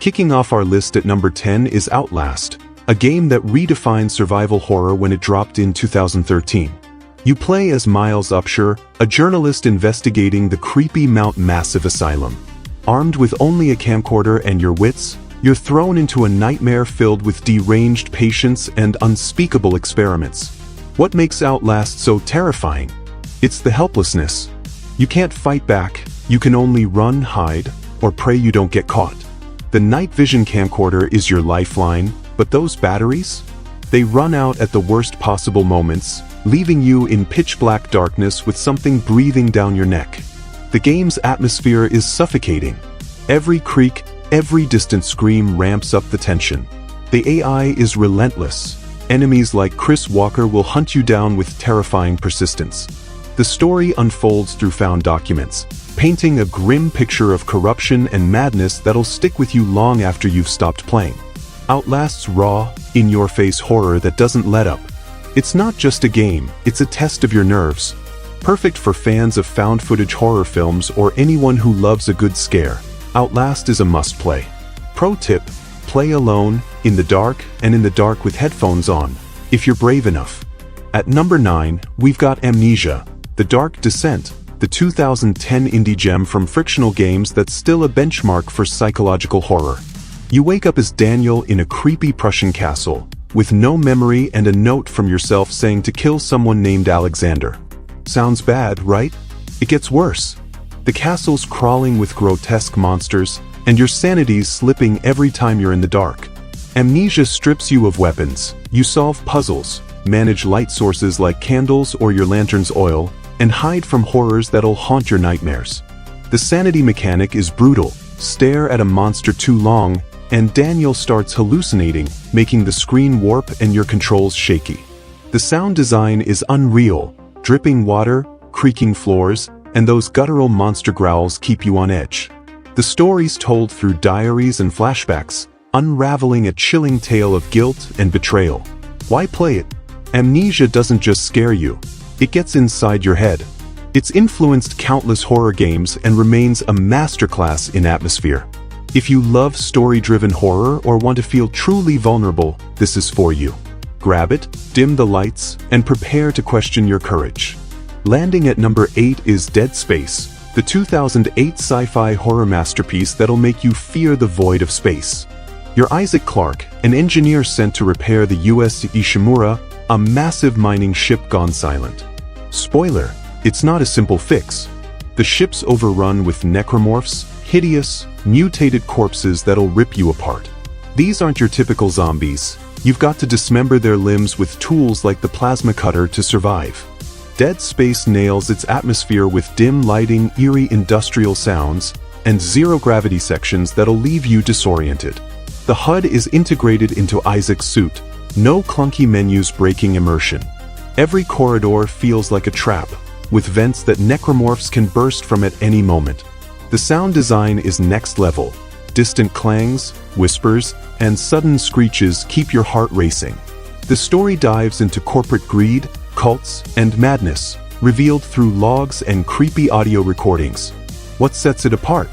Kicking off our list at number 10 is Outlast, a game that redefined survival horror when it dropped in 2013. You play as Miles Upshur, a journalist investigating the creepy Mount Massive Asylum. Armed with only a camcorder and your wits, you're thrown into a nightmare filled with deranged patients and unspeakable experiments. What makes Outlast so terrifying? It's the helplessness. You can't fight back, you can only run, hide, or pray you don't get caught. The night vision camcorder is your lifeline, but those batteries? They run out at the worst possible moments, leaving you in pitch-black darkness with something breathing down your neck. The game's atmosphere is suffocating. Every creak, every distant scream ramps up the tension. The AI is relentless. Enemies like Chris Walker will hunt you down with terrifying persistence. The story unfolds through found documents, painting a grim picture of corruption and madness that'll stick with you long after you've stopped playing. Outlast's raw, in-your-face horror that doesn't let up. It's not just a game, it's a test of your nerves. Perfect for fans of found-footage horror films or anyone who loves a good scare, Outlast is a must-play. Pro tip: play alone, in the dark, and in the dark with headphones on, if you're brave enough. At number 9, we've got Amnesia, The Dark Descent, the 2010 indie gem from Frictional Games that's still a benchmark for psychological horror. You wake up as Daniel in a creepy Prussian castle, with no memory and a note from yourself saying to kill someone named Alexander. Sounds bad, right? It gets worse. The castle's crawling with grotesque monsters, and your sanity's slipping every time you're in the dark. Amnesia strips you of weapons. You solve puzzles, manage light sources like candles or your lantern's oil, and hide from horrors that'll haunt your nightmares. The sanity mechanic is brutal. Stare at a monster too long, and Daniel starts hallucinating, making the screen warp and your controls shaky. The sound design is unreal. Dripping water, creaking floors, and those guttural monster growls keep you on edge. The story's told through diaries and flashbacks, unraveling a chilling tale of guilt and betrayal. Why play it? Amnesia doesn't just scare you. It gets inside your head. It's influenced countless horror games and remains a masterclass in atmosphere. If you love story-driven horror or want to feel truly vulnerable, this is for you. Grab it, dim the lights, and prepare to question your courage. Landing at number 8 is Dead Space, the 2008 sci-fi horror masterpiece that'll make you fear the void of space. You're Isaac Clarke, an engineer sent to repair the USS Ishimura, a massive mining ship gone silent. Spoiler, it's not a simple fix. The ship's overrun with necromorphs, hideous, mutated corpses that'll rip you apart. These aren't your typical zombies. You've got to dismember their limbs with tools like the plasma cutter to survive. Dead Space nails its atmosphere with dim lighting, eerie industrial sounds, and zero-gravity sections that'll leave you disoriented. The HUD is integrated into Isaac's suit. No clunky menus breaking immersion. Every corridor feels like a trap, with vents that necromorphs can burst from at any moment. The sound design is next level. Distant clangs, whispers, and sudden screeches keep your heart racing. The story dives into corporate greed, cults, and madness, revealed through logs and creepy audio recordings. What sets it apart?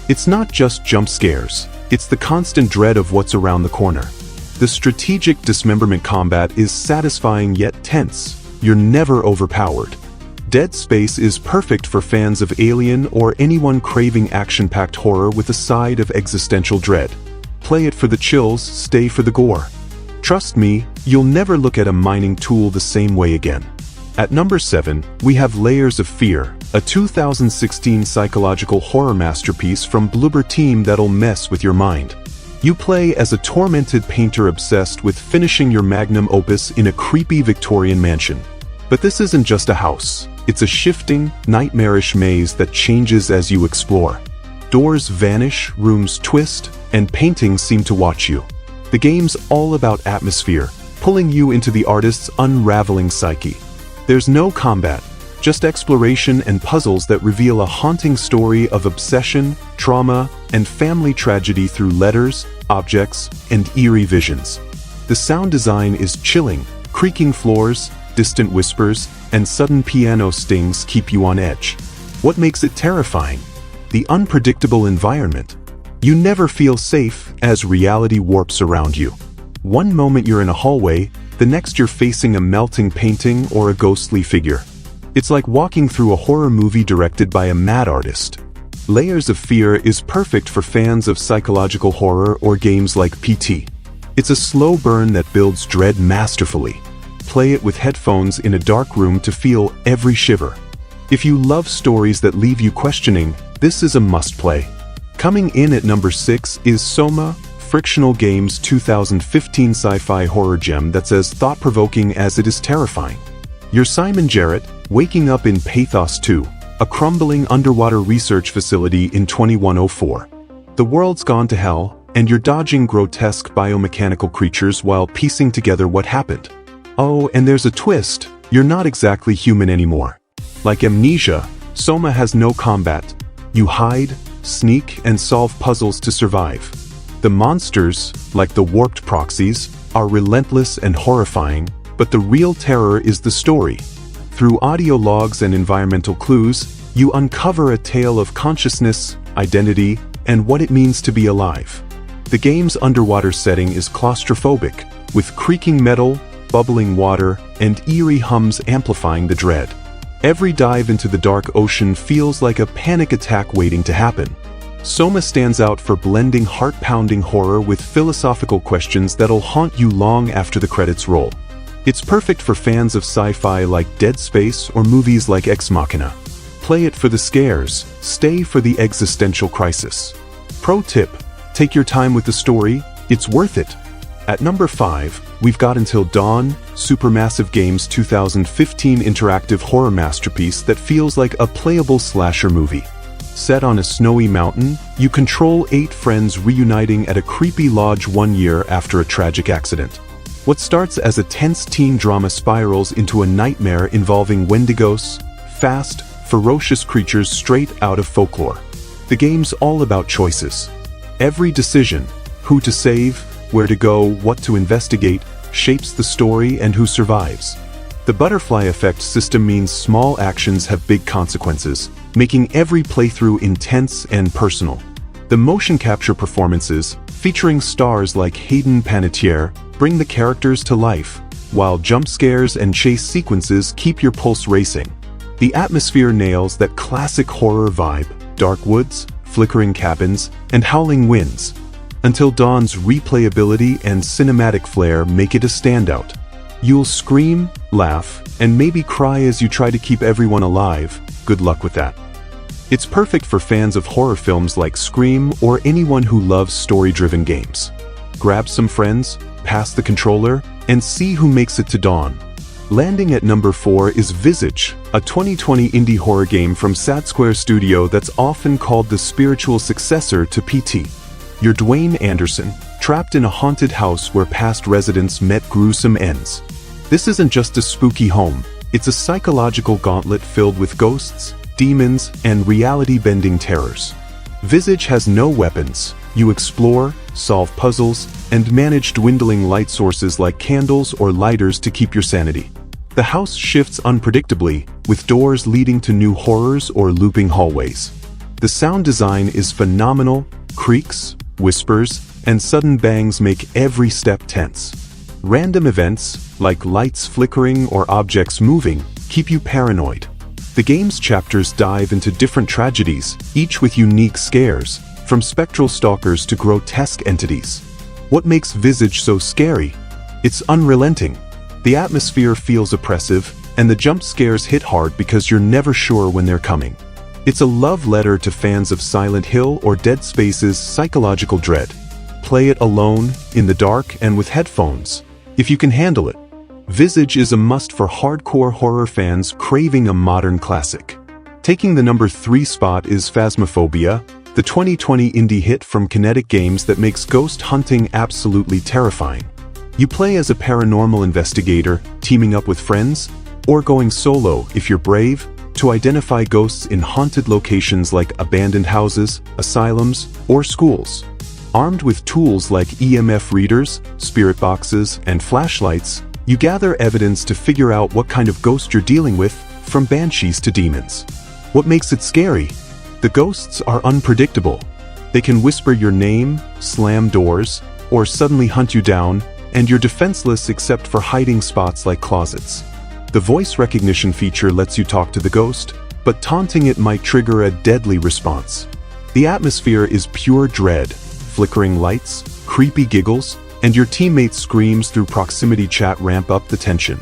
It's not just jump scares. It's the constant dread of what's around the corner. The strategic dismemberment combat is satisfying yet tense. You're never overpowered. Dead Space is perfect for fans of Alien or anyone craving action-packed horror with a side of existential dread. Play it for the chills, stay for the gore. Trust me, you'll never look at a mining tool the same way again. At number 7, we have Layers of Fear, a 2016 psychological horror masterpiece from Bloober Team that'll mess with your mind. You play as a tormented painter obsessed with finishing your magnum opus in a creepy Victorian mansion. But this isn't just a house. It's a shifting, nightmarish maze that changes as you explore. Doors vanish, rooms twist, and paintings seem to watch you. The game's all about atmosphere, pulling you into the artist's unraveling psyche. There's no combat, just exploration and puzzles that reveal a haunting story of obsession, trauma, and family tragedy through letters, objects, and eerie visions. The sound design is chilling. Creaking floors, distant whispers, and sudden piano stings keep you on edge. What makes it terrifying? The unpredictable environment. You never feel safe as reality warps around you. One moment you're in a hallway, the next you're facing a melting painting or a ghostly figure. It's like walking through a horror movie directed by a mad artist. Layers of Fear is perfect for fans of psychological horror or games like PT. It's a slow burn that builds dread masterfully. Play it with headphones in a dark room to feel every shiver. If you love stories that leave you questioning, this is a must-play. Coming in at number 6 is SOMA, Frictional Games' 2015 sci-fi horror gem that's as thought-provoking as it is terrifying. You're Simon Jarrett, waking up in Pathos 2, a crumbling underwater research facility in 2104. The world's gone to hell, and you're dodging grotesque biomechanical creatures while piecing together what happened. Oh, and there's a twist, you're not exactly human anymore. Like Amnesia, SOMA has no combat. You hide, sneak, and solve puzzles to survive. The monsters, like the warped proxies, are relentless and horrifying, but the real terror is the story. Through audio logs and environmental clues, you uncover a tale of consciousness, identity, and what it means to be alive. The game's underwater setting is claustrophobic, with creaking metal, bubbling water, and eerie hums amplifying the dread. Every dive into the dark ocean feels like a panic attack waiting to happen. SOMA stands out for blending heart-pounding horror with philosophical questions that'll haunt you long after the credits roll. It's perfect for fans of sci-fi like Dead Space or movies like Ex Machina. Play it for the scares, stay for the existential crisis. Pro tip, take your time with the story, it's worth it. At number 5, we've got Until Dawn, Supermassive Games' 2015 interactive horror masterpiece that feels like a playable slasher movie. Set on a snowy mountain, you control 8 friends reuniting at a creepy lodge 1 year after a tragic accident. What starts as a tense teen drama spirals into a nightmare involving wendigos, fast, ferocious creatures straight out of folklore. The game's all about choices. Every decision, who to save, where to go, what to investigate, shapes the story and who survives. The butterfly effect system means small actions have big consequences, making every playthrough intense and personal. The motion capture performances, featuring stars like Hayden Panettiere, bring the characters to life, while jump scares and chase sequences keep your pulse racing. The atmosphere nails that classic horror vibe, dark woods, flickering cabins, and howling winds. Until Dawn's replayability and cinematic flair make it a standout. You'll scream, laugh, and maybe cry as you try to keep everyone alive. Good luck with that. It's perfect for fans of horror films like Scream or anyone who loves story-driven games. Grab some friends, pass the controller, and see who makes it to dawn. Landing at number 4 is Visage, a 2020 indie horror game from Sad Square Studio that's often called the spiritual successor to PT. You're Dwayne Anderson, trapped in a haunted house where past residents met gruesome ends. This isn't just a spooky home, it's a psychological gauntlet filled with ghosts, demons, and reality-bending terrors. Visage has no weapons. You explore, solve puzzles, and manage dwindling light sources like candles or lighters to keep your sanity. The house shifts unpredictably, with doors leading to new horrors or looping hallways. The sound design is phenomenal. Creaks, whispers, and sudden bangs make every step tense. Random events, like lights flickering or objects moving, keep you paranoid. The game's chapters dive into different tragedies, each with unique scares, from spectral stalkers to grotesque entities. What makes Visage so scary? It's unrelenting. The atmosphere feels oppressive, and the jump scares hit hard because you're never sure when they're coming. It's a love letter to fans of Silent Hill or Dead Space's psychological dread. Play it alone, in the dark, and with headphones, if you can handle it. Visage is a must for hardcore horror fans craving a modern classic. Taking the number 3 spot is Phasmophobia, the 2020 indie hit from Kinetic Games that makes ghost hunting absolutely terrifying. You play as a paranormal investigator, teaming up with friends, or going solo if you're brave, to identify ghosts in haunted locations like abandoned houses, asylums, or schools. Armed with tools like EMF readers, spirit boxes, and flashlights, you gather evidence to figure out what kind of ghost you're dealing with, from banshees to demons. What makes it scary? The ghosts are unpredictable. They can whisper your name, slam doors, or suddenly hunt you down, and you're defenseless except for hiding spots like closets. The voice recognition feature lets you talk to the ghost, but taunting it might trigger a deadly response. The atmosphere is pure dread, flickering lights, creepy giggles, and your teammates' screams through proximity chat ramp up the tension.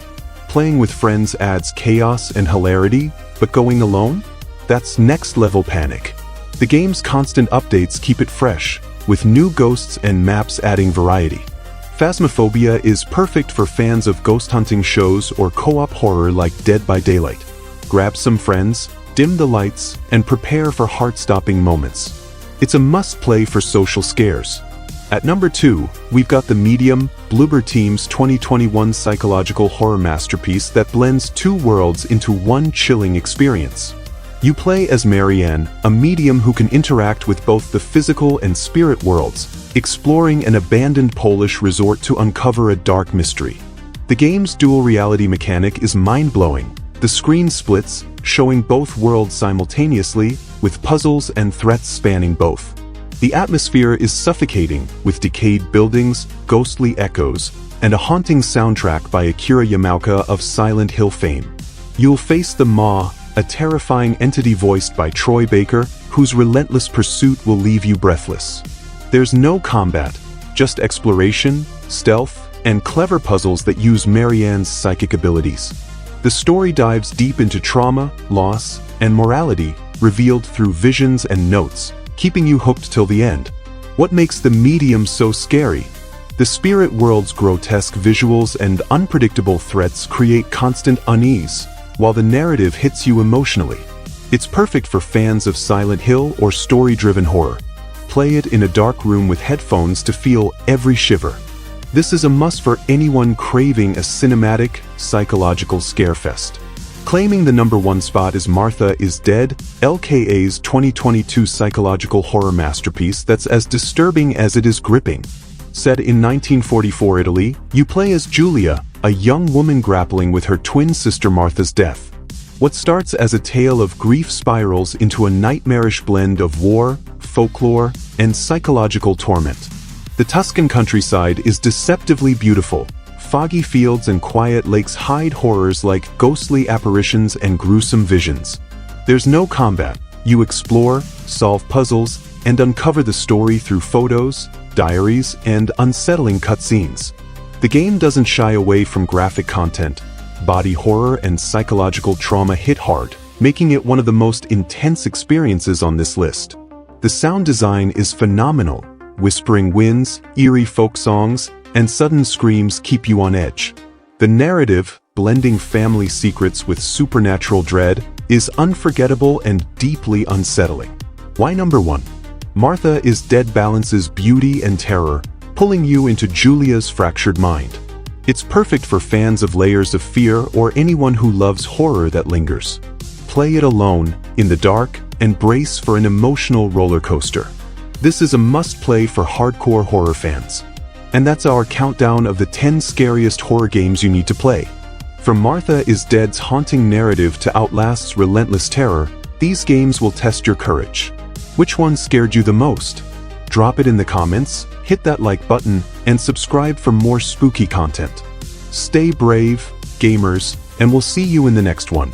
Playing with friends adds chaos and hilarity, but going alone? That's next-level panic. The game's constant updates keep it fresh, with new ghosts and maps adding variety. Phasmophobia is perfect for fans of ghost hunting shows or co-op horror like Dead by Daylight. Grab some friends, dim the lights, and prepare for heart-stopping moments. It's a must-play for social scares. At number 2, we've got the Medium, Bloober Team's 2021 psychological horror masterpiece that blends two worlds into one chilling experience. You play as Marianne, a medium who can interact with both the physical and spirit worlds, exploring an abandoned Polish resort to uncover a dark mystery. The game's dual reality mechanic is mind-blowing. The screen splits, showing both worlds simultaneously, with puzzles and threats spanning both. The atmosphere is suffocating, with decayed buildings, ghostly echoes, and a haunting soundtrack by Akira Yamaoka of Silent Hill fame. You'll face the Maw, a terrifying entity voiced by Troy Baker, whose relentless pursuit will leave you breathless. There's no combat, just exploration, stealth, and clever puzzles that use Marianne's psychic abilities. The story dives deep into trauma, loss, and morality, revealed through visions and notes, keeping you hooked till the end. What makes the Medium so scary? The spirit world's grotesque visuals and unpredictable threats create constant unease, while the narrative hits you emotionally. It's perfect for fans of Silent Hill or story-driven horror. Play it in a dark room with headphones to feel every shiver. This is a must for anyone craving a cinematic, psychological scarefest. Claiming the number 1 spot is Martha is Dead, LKA's 2022 psychological horror masterpiece that's as disturbing as it is gripping. Set in 1944 Italy, you play as Julia, a young woman grappling with her twin sister Martha's death. What starts as a tale of grief spirals into a nightmarish blend of war, folklore, and psychological torment. The Tuscan countryside is deceptively beautiful. Foggy fields and quiet lakes hide horrors like ghostly apparitions and gruesome visions. There's no combat. You explore, solve puzzles, and uncover the story through photos, diaries, and unsettling cutscenes. The game doesn't shy away from graphic content. Body horror and psychological trauma hit hard, making it one of the most intense experiences on this list. The sound design is phenomenal. Whispering winds, eerie folk songs, and sudden screams keep you on edge. The narrative, blending family secrets with supernatural dread, is unforgettable and deeply unsettling. Why number 1? Martha is Dead balances beauty and terror, pulling you into Julia's fractured mind. It's perfect for fans of layers of fear or anyone who loves horror that lingers. Play it alone, in the dark, and brace for an emotional roller coaster. This is a must-play for hardcore horror fans. And that's our countdown of the 10 scariest horror games you need to play. From Martha is Dead's haunting narrative to Outlast's relentless terror, these games will test your courage. Which one scared you the most? Drop it in the comments, hit that like button, and subscribe for more spooky content. Stay brave, gamers, and we'll see you in the next one.